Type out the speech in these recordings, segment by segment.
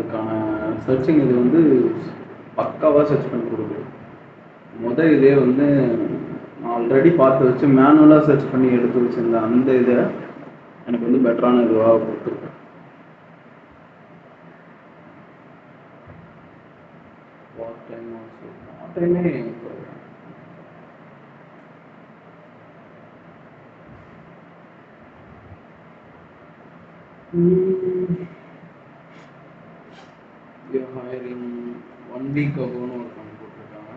அதுக்கான சர்ச்சிங் இது வந்து பக்காவாக சர்ச் பண்ணி கொடுக்குது. இதே வந்து நான் ஆல்ரெடி பார்த்து வச்சு மேனுவலாக சர்ச் பண்ணி எடுத்து வச்சுருந்தேன். அந்த இதை எனக்கு வந்து பெட்டரான இதுவாக கொடுத்துருக்கு. டைமே ஹையரிங் 1 வீக் ஆகும்னு ஒரு கம்மி போட்டிருக்காங்க.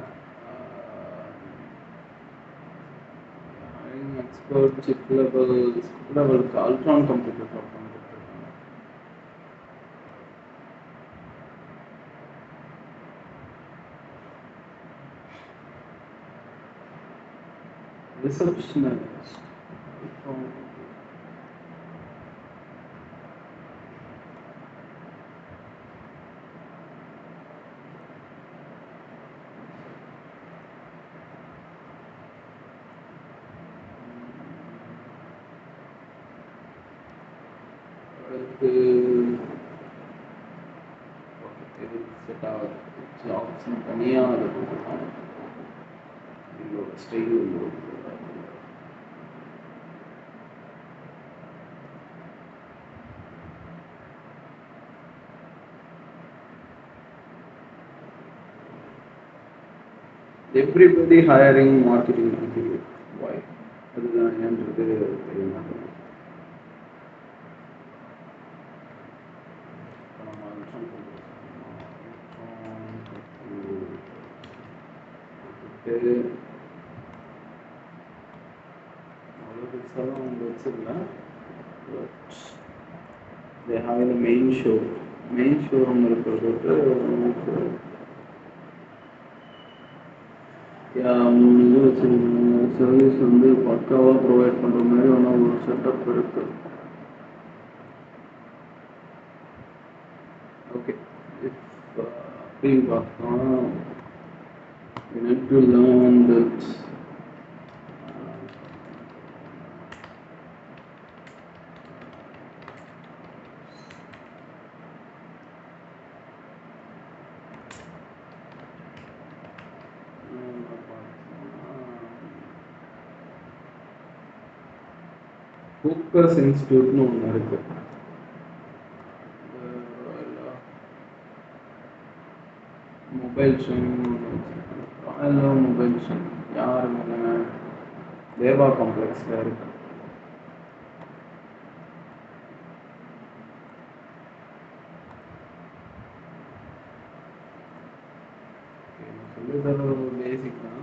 ஹையரிங் எக்ஸ்பர்ட் சிப் லெவலுக்கு அல்ட்ரான் கம்ப்யூட்டர் சாஃப்ட்வேர் கொடுத்துருக்காங்க. ரிசப்ஷனிஸ்ட் செட் ஆகுது. ஜாப்ஸ் தனியாக அதை கொடுத்துருக்காங்க. இதோட style everybody hiring marketing executive வாய் அதுதான் ஏன்றது தெரிய மாட்டேங்குது. They have the main showroom இருக்கிறது சர்வீஸ் வந்து பக்காவாக ப்ரொவைட் பண்ணுற மாதிரி ஒரு செட்டப் இருக்கு. ஓகே, அப்படின்னு பார்த்தோம்னா எனக்கு வந்து ஃபோக்கஸ் இன்ஸ்டியூட்னு ஒன்று இருக்கு. மொபைல் ஷைன் யார் தேவா காம்ப்ளெக்ஸில் இருக்கு. சொல்லித்தர ஒரு பேசிக் தான்.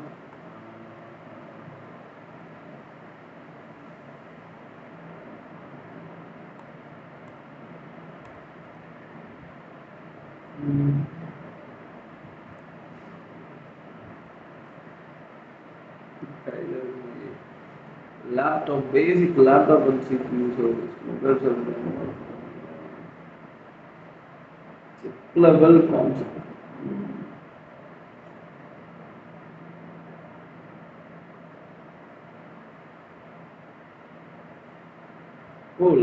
Laptop basic laptop and CPU service mobile service chip level concept.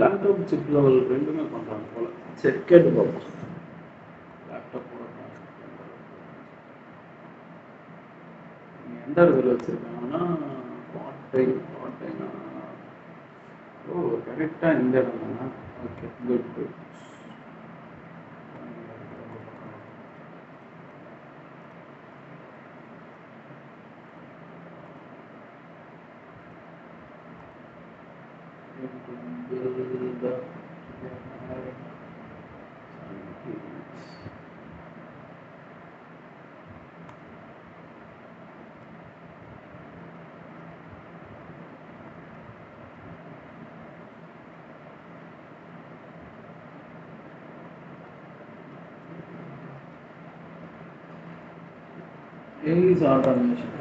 Laptop chip level ரெண்டுமே பண்ணுறாங்க போல. செக் கேட்டு பார்ப்போம். லேப்டாப்போட எந்த இடத்துல வச்சுருக்காங்கன்னா கரெக்டாக இந்த இடம் தானே. Okay, good.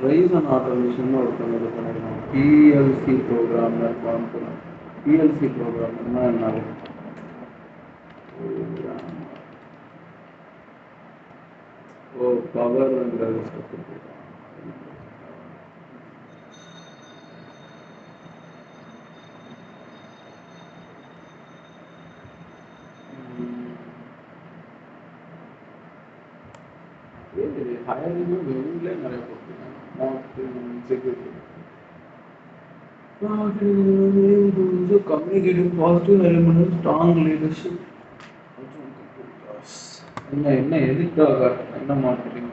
ரைஸ் ஆட்டோமேஷன் ஒருத்தவங்க இது பண்ணிருக்காங்க. PLC programmer component. PLC ப்ரோக்ராமர்னா என்ன? பவர்ன்றது ஹையரிங்கும் வெளியிலே நிறைய போட்டுருக்காங்க. Marketing, security, communicating positive element, strong leadership. என்ன என்ன எதுக்காக என்ன மார்க்கெட்டிங்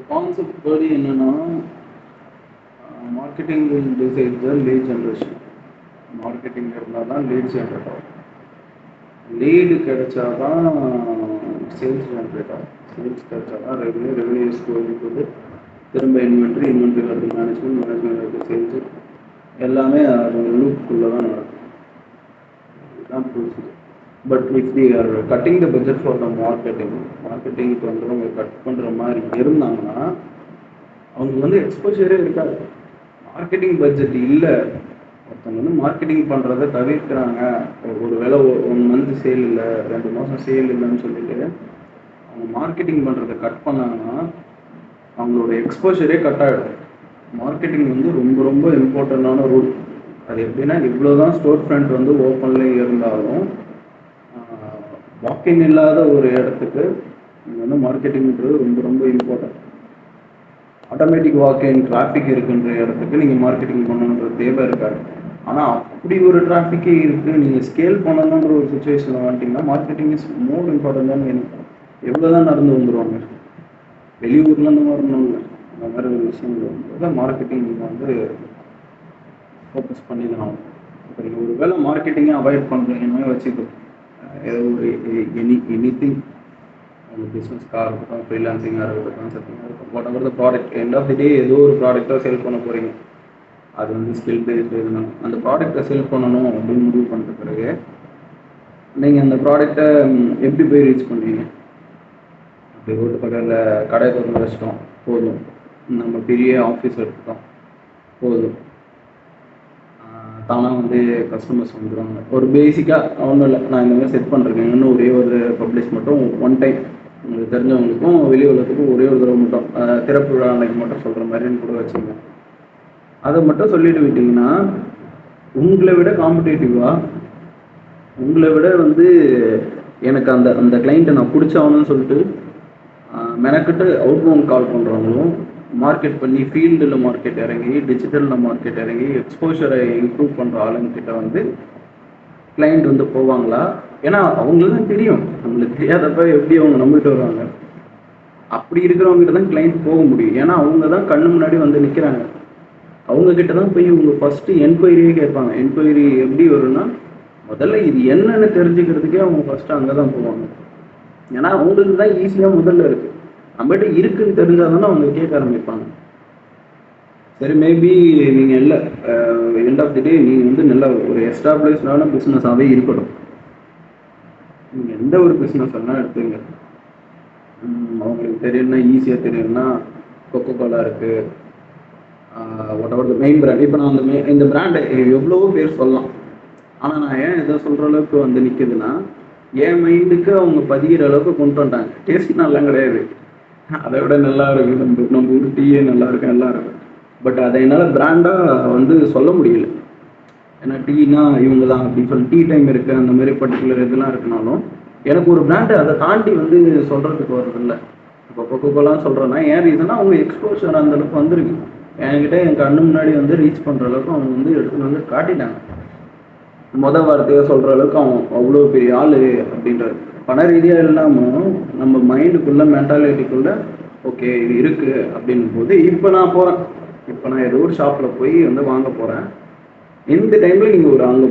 கான்செப்ட் படி என்னன்னா, marketing decide the lead generation. Marketing இருந்தால் தான் லீட் ஜென்ரேட் ஆகும். லீடு கிடைச்சாதான் சேல்ஸ் ஜென்ரேட் ஆகும். சேல்ஸ் கிடைச்சாதான் ரெவன்யூ, ரெவன்யூ ஸ்கோரிங் திரும்ப இன்வென்ட்ரி வருது மேனேஜ்மெண்ட் வருது சேல்ஸு, எல்லாமே அது லூப்புக்குள்ளே தான் நடக்கும். இதுதான் procedure. But if the are cutting the budget for the மார்க்கெட்டிங்க்கு வந்து அவங்க கட் பண்ணுற மாதிரி இருந்தாங்கன்னா அவங்களுக்கு வந்து எக்ஸ்போஷரே இருக்காது. மார்க்கெட்டிங் பட்ஜெட் இல்லை, ஒருத்தவங்க வந்து மார்க்கெட்டிங் பண்ணுறதை தவிர்க்கிறாங்க. ஒரு வேளை 1 மந்த் சேல் இல்லை, 2 மாதம் சேல் இல்லைன்னு சொல்லிட்டு அவங்க மார்க்கெட்டிங் பண்ணுறதை கட் பண்ணாங்கன்னா அவங்களோட எக்ஸ்போஷரே கட் ஆகிடும். மார்க்கெட்டிங் வந்து ரொம்ப ரொம்ப இம்பார்ட்டண்டான ரூல். அது எப்படின்னா, இவ்வளோதான் ஸ்டோர் ஃப்ரண்ட் வந்து ஓப்பன்லேயே இருந்தாலும் வாக்கின் இல்லாத ஒரு இடத்துக்கு நீங்கள் வந்து மார்க்கெட்டிங்கிறது ரொம்ப ரொம்ப இம்பார்ட்டன்ட். ஆட்டோமேட்டிக் வாக்கின் டிராஃபிக் இருக்குன்ற இடத்துக்கு நீங்கள் மார்க்கெட்டிங் பண்ணணுன்ற தேவை இருக்காது. ஆனால் அப்படி ஒரு டிராஃபிக்கே இருக்குது, நீங்கள் ஸ்கேல் பண்ணணுன்ற ஒரு சுச்சுவேஷனில் வந்துட்டிங்கன்னா மார்க்கெட்டிங் இஸ் மோர் இம்பார்ட்டன்ட் தான். எனக்கு எவ்வளோ தான் நடந்து வந்துடுவாங்க, வெளியூர்லேருந்து வரணும், அந்த மாதிரி ஒரு விஷயங்கள் வந்து மார்க்கெட்டிங் நீங்கள் வந்து ஃபோக்கஸ் பண்ணி தான் ஆகும். இப்போ நீங்கள் ஒரு வேளை மார்க்கெட்டிங்கை அவாய்ட் பண்ணுறீங்கன்னு வச்சுக்கோ, ஏதோ ஒரு எனி திங், உங்கள் பிஸ்னஸ்க்காக இருக்கட்டும், ஃப்ரீலான்சிங்காக இருக்கட்டும், சத்திங்காக இருக்கட்டும், whatever the product, end of the day ஏதோ ஒரு ப்ராடக்டாக சேல் பண்ண போகிறீங்க. அது வந்து ஸ்கில் பேஸ்டு இருக்கணும். அந்த ப்ராடக்டை சேல் பண்ணணும் அப்படின்னு முடிவு பண்ணுற பிறகு நீங்கள் அந்த ப்ராடக்டை எப்படி போய் ரீச் பண்ணுவீங்க? அப்படி ரோட்டு பக்கத்தில் கடை திறந்து வச்சிட்டோம் போதும், நம்ம பெரிய ஆஃபீஸ் எடுத்துட்டோம் போதும், தானாக வந்து கஸ்டமர்ஸ் வந்துடுவாங்க. ஒரு பேசிக்காக ஒன்றும் இல்லை, நான் இந்த மாதிரி செட் பண்ணுறேன், இன்னும் ஒரே ஒரு பப்ளிஷ் மட்டும் ஒன் டைம் உங்களுக்கு தெரிஞ்சவங்களுக்கும் வெளி உலகத்துக்கும் ஒரே ஒரு தடவை மட்டும் திறப்பு விழா அன்னைக்கு மட்டும் சொல்கிற மாதிரின்னு கூட வச்சுங்க. அதை மட்டும் சொல்லிட்டு விட்டிங்கன்னா உங்களை விட காம்படேட்டிவாக, உங்களை விட வந்து எனக்கு அந்த அந்த கிளைண்ட்டை நான் பிடிச்சாகணும்னு சொல்லிட்டு மெனக்கிட்டு அவுட்பவுண்ட் கால் பண்ணுறவங்களும், மார்க்கெட் பண்ணி ஃபீல்டில் மார்க்கெட் இறங்கி, டிஜிட்டலில் மார்க்கெட் இறங்கி, எக்ஸ்போஷரை இம்ப்ரூவ் பண்ணுற ஆளுங்கிட்ட வந்து கிளைண்ட் வந்து போவாங்களா? ஏன்னா அவங்களுக்கு தான் தெரியும், நம்மளுக்கு தெரியாதப்ப எப்படி அவங்க நம்பிட்டு வருவாங்க. அப்படி இருக்கிறவங்ககிட்ட தான் கிளைண்ட் போக முடியும். ஏன்னா அவங்க தான் கண்ணு முன்னாடி வந்து நிற்கிறாங்க. அவங்கக்கிட்ட தான் போய் இவங்க ஃபஸ்ட்டு என்கொயரியே கேட்பாங்க. என்கொயரி எப்படி வரும்னா, முதல்ல இது என்னன்னு தெரிஞ்சுக்கிறதுக்கே அவங்க ஃபஸ்ட்டு அங்கே தான் போவாங்க. ஏன்னா அவங்களுக்கு தான் ஈஸியாக முதல்ல இருக்குது. நம்மகிட்ட இருக்குன்னு தெரிஞ்சால் தானே அவங்க கேட்க ஆரம்பிப்பாங்க. சரி, மேபி நீங்கள் இல்லை, எண்ட் ஆஃப் தி டே நீங்கள் வந்து நல்ல ஒரு எஸ்டாப்ளிஷ்டான பிஸ்னஸாகவே இருக்கணும். நீங்கள் எந்த ஒரு பிஸ்னஸ் வேணால் எடுத்துங்க. அவங்களுக்கு தெரியும்னா, ஈஸியாக தெரியும்னா கொக்கோ கோலா இருக்குது, what ever the main brand. இப்போ நான் அந்த இந்த பிராண்டை எவ்வளவோ பேர் சொல்லலாம். ஆனால் நான் ஏன் இதை சொல்கிற அளவுக்கு வந்து நிற்குதுன்னா, என் மைண்டுக்கு அவங்க பதிகிற அளவுக்கு கொண்டு வந்துட்டாங்க. டேஸ்ட் நல்லா கிடையாது, அதை விட நல்லா இருக்குது, நம்ம ஊர் டீயே நல்லா இருக்கு, நல்லா இருக்கும். பட் அதை என்னால் பிராண்டாக வந்து சொல்ல முடியல. ஏன்னா டீனா இவங்க தான் அப்படின்னு சொல்லி டீ டைம் இருக்குது, அந்த மாதிரி பர்டிகுலர் இதெல்லாம் இருக்குனாலும் எனக்கு ஒரு பிராண்டு அதை தாண்டி வந்து சொல்கிறதுக்கு வருதில்ல. இப்போ கொக்கோ கோலான்னு சொல்கிறேன்னா ஏன் ரீசனாக அவங்க எக்ஸ்போஷர் அந்தளவுக்கு வந்துருக்கு. என்கிட்ட என் கண்ணு முன்னாடி வந்து ரீச் பண்ணுற அளவுக்கு அவங்க வந்து எடுத்துன்னு வந்து காட்டிட்டாங்க. மொதல் வார்த்தையாக சொல்கிற அளவுக்கு அவன் அவ்வளோ பெரிய ஆள் அப்படின்றது. பண ரீதியாக இல்லாமல் நம்ம மைண்டுக்குள்ளே, மென்டாலிட்டிக்குள்ளே ஓகே இது இருக்குது அப்படின்னும் போது, இப்போ நான் போகிறேன், இப்போ நான் ஏதோ ஒரு ஷாப்பில் போய் வந்து வாங்க போகிறேன். இந்த டைமில் நீங்கள் ஒரு அங்கே